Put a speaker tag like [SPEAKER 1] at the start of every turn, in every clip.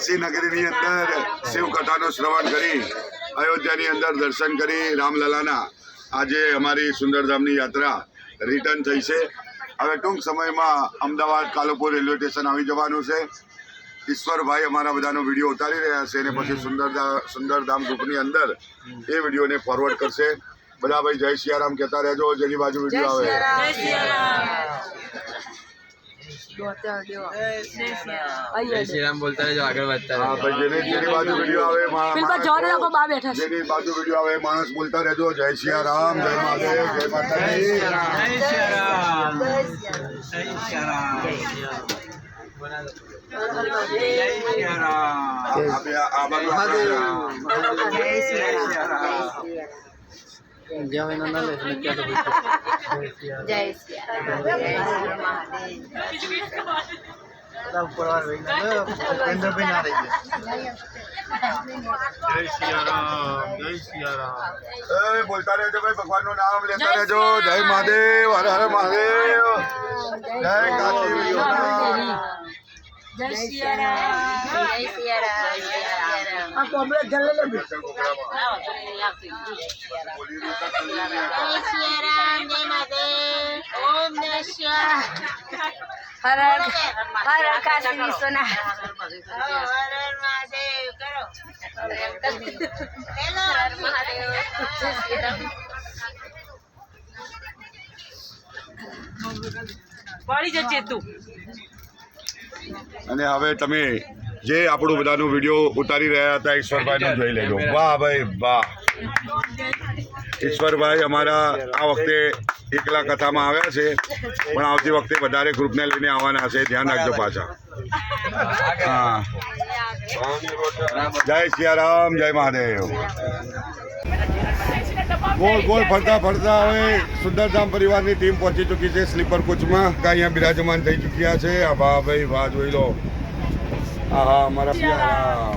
[SPEAKER 1] કાશી નગરીની અંદર શિવ કથાનો શ્રવણ કરી અયોધ્યાની અંદર દર્શન કરી રામલલાના આજે અમારી સુંદરધામની યાત્રા રિટર્ન થઈ છે. હવે ટૂંક સમયમાં અમદાવાદ કાલુપુર રેલવે સ્ટેશન આવી જવાનું છે. ઈશ્વરભાઈ અમારા બધાનો વિડીયો ઉતારી રહ્યા છે અને પછી સુંદરધામ ગ્રુપની અંદર એ વિડીયોને ફોરવર્ડ કરશે. બધા ભાઈ જય સિયારામ કહેતા રહેજો. જેની બાજુ વિડીયો આવે
[SPEAKER 2] જય શ્રીરામ બોલતા રહેજો, આગળ વધતા રહેજો.
[SPEAKER 1] હા ભાઈ, જેની બાજુ વિડીયો આવે જેની બાજુ વિડીયો આવે માણસ બોલતા રહેજો. જય સિયારામ, જય મહાદેવ, જય માતાજી. બોલતા રહેજો ભાઈ, ભગવાનનું નામ લેતા રહેજો. જય મહાદેવ, હર હર મહાદેવ, જય કાશી વિશ્વનાથ.
[SPEAKER 3] જય સિયારામ, જય સિયારામ. આ કોમળે જલ્લે લે. જય સિયારામ, જય મહાદેવ, ઓમ નમઃ શિવાય. હર હર કાશી વિશ્વનાથ. હર મહાદેવ કરો. હેલો હર મહાદેવ. જય સિયારામ. પડી જજે તું.
[SPEAKER 1] અને હવે તમે જે આપણું બધાનું વિડીયો ઉતારી રહ્યા હતા ઈશ્વરભાઈનું જોઈ લેજો. વાહ ભાઈ વાહ. ઈશ્વરભાઈ અમારા આ વખતે એકલા કથામાં આવ્યા છે, પણ આવતી વખતે વધારે ગ્રુપને લઈને આવવાના છે. ધ્યાન રાખજો પાછા. હા, જય સિયારામ, જય મહાદેવ. ગોળ ગોળ ફરતા ફરતા હવે સુંદરધામ પરિવારની ટીમ પહોંચી ચૂકી છે સ્લીપર કોચમાં. અહીંયા બિરાજમાન થઈ ચૂક્યા છે. આ વાહ ભાઈ વાહ, જોઈ લો. હા હા, અમારા સિયારામ.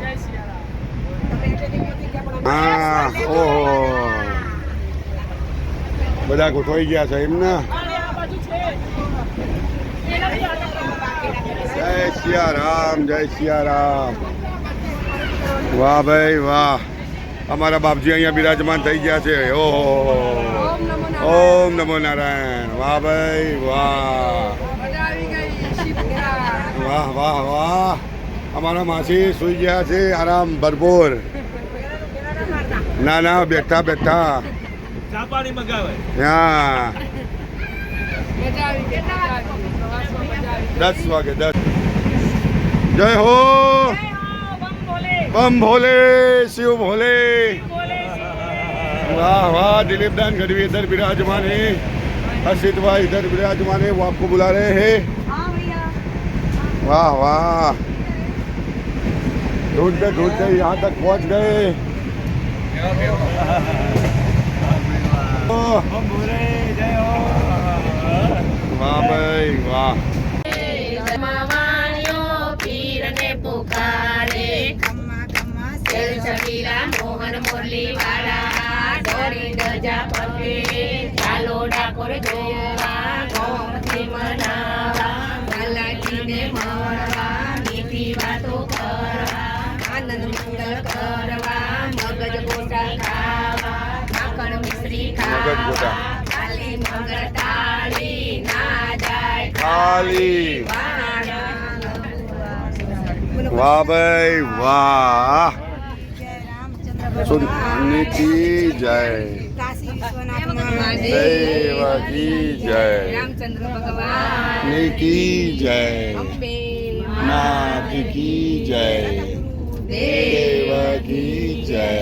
[SPEAKER 1] હા, ઓહો, બધા ગોઠવાઈ ગયા છે એમને. જય સિયારામ, જય સિયારામ. વાહ ભાઈ વાહ, અમારા બાપજી અહીંયા બિરાજમાન થઈ ગયા છે. ઓહો, ઓમ નમો નારાયણ. વાહ ભાઈ વાહ, વાહ વાહ વાહ. અમારા માસી સુઈ ગયા છે આરામ ભરપૂર. ના ના, બેઠા બેઠા. હા, 10 વાગે 10. જય હો, बम भोले, शिव भोले. वाह वाह. दिलीपदान गढ़वी इधर विराजमान है, हर्षित भाई इधर विराजमान है, वो आपको बुला रहे हैं. वाह वाह. ढूंढते ढूंढते यहाँ तक पहुँच गए. वाह भाई वाह.
[SPEAKER 3] મોહન મુરલી વાળા દોરી દજા પગે ચાલો ડાકોર જોવા ગોમતી મનાવા બાલાજીને મળવા મીઠી વાતો કરવા આનંદ મંગલ કરવા મગજ ગોટા ખાવા માખણ મિશ્રી ખાવા ખાલી મંગળ તાળી ના જાય
[SPEAKER 1] ખાલી. વાહ ભાઈ વાહ. सुनने की जय, देवा की जय,
[SPEAKER 3] रामचंद्र भगवान
[SPEAKER 1] की जय, नाथ की जय, देवा की जय.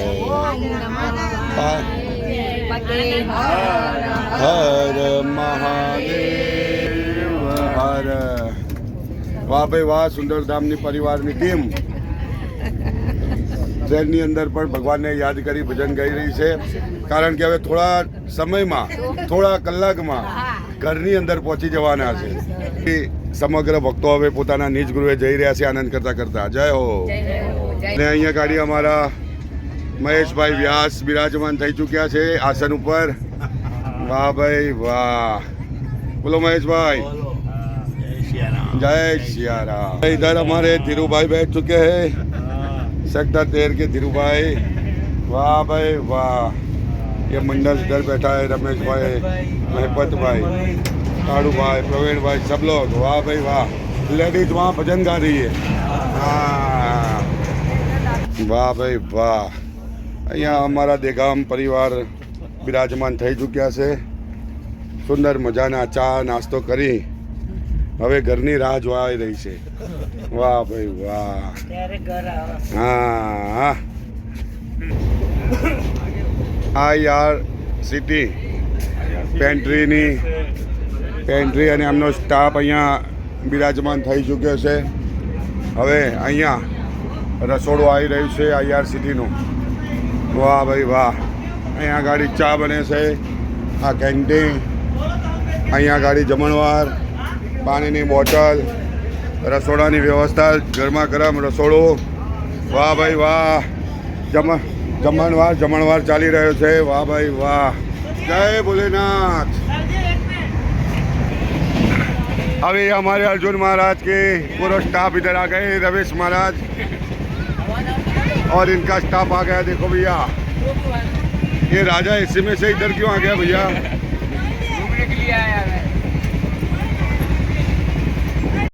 [SPEAKER 1] हर महादेव हर. વાહ ભાઈ વાહ. સુંદરધામની પરિવારની ટીમ ટ્રેનની અંદર પણ ભગવાનને યાદ કરી ભજન ગાઈ રહી છે. કારણ કે હવે થોડા સમયમાં, થોડા કલાકમાં ઘરની અંદર પહોંચી જવાના છે. સમગ્ર ભક્તો હવે પોતાના નિજ ગૃહે જઈ રહ્યા છે આનંદ કરતા કરતા. જય હો. ને અહીંયા ગાડી અમારા મહેશભાઈ વ્યાસ બિરાજમાન થઈ ચૂક્યા છે આસન ઉપર. વાહ ભાઈ વાહ. બોલો મહેશભાઈ.
[SPEAKER 2] જય સિયારામ.
[SPEAKER 1] जय सिया राम। इधर हमारे धीरू भाई बैठ चुके हैं, सेक्टर 13 के धीरू भाई। वाह भाई वाह। ये मंडल इधर बैठा है, रमेश भाई, महपत भाई, काड़ू भाई, प्रवीण भाई, सब लोग। वाह भाई वाह। लेडीज वहाँ भजन गा रही है। हाँ वाह भाई वाહ। અહીંયા અમારા દેગામ પરિવાર બિરાજમાન થઈ ચૂક્યા છે। સુંદર મજાના ચા નાસ્તો કરી હવે ઘરની રાહ જોવાઈ રહી છે। વાહ ભાઈ વાહ। હા IRCT પેન્ટ્રી અને એમનો સ્ટાફ અહીંયા બિરાજમાન થઈ ચૂક્યો છે। હવે અહીંયા રસોડું આવી રહ્યું છે IRCTનું। વાહ ભાઈ વાહ। અહીંયા ગાડી ચા બને છે, આ કેન્ટીન, અહીંયા ગાડી જમણવાર, પાણીની બોટલ, રસોડાની વ્યવસ્થા, ગરમા ગરમ રસોડું। વાહ ભાઈ વાહ। જમણવાર ચાલી રહ્યો છે। વાહ ભાઈ વાહ। જય ભોલેનાથ। अभी हमारे अर्जुन महाराज के पूरा स्टाफ इधर आ गए, रमेश महाराज और इनका स्टाफ आ गया। देखो भैया, ये राजा इसी में से इधर क्यों आ गया भैया?
[SPEAKER 2] घूमने के लिए आया है।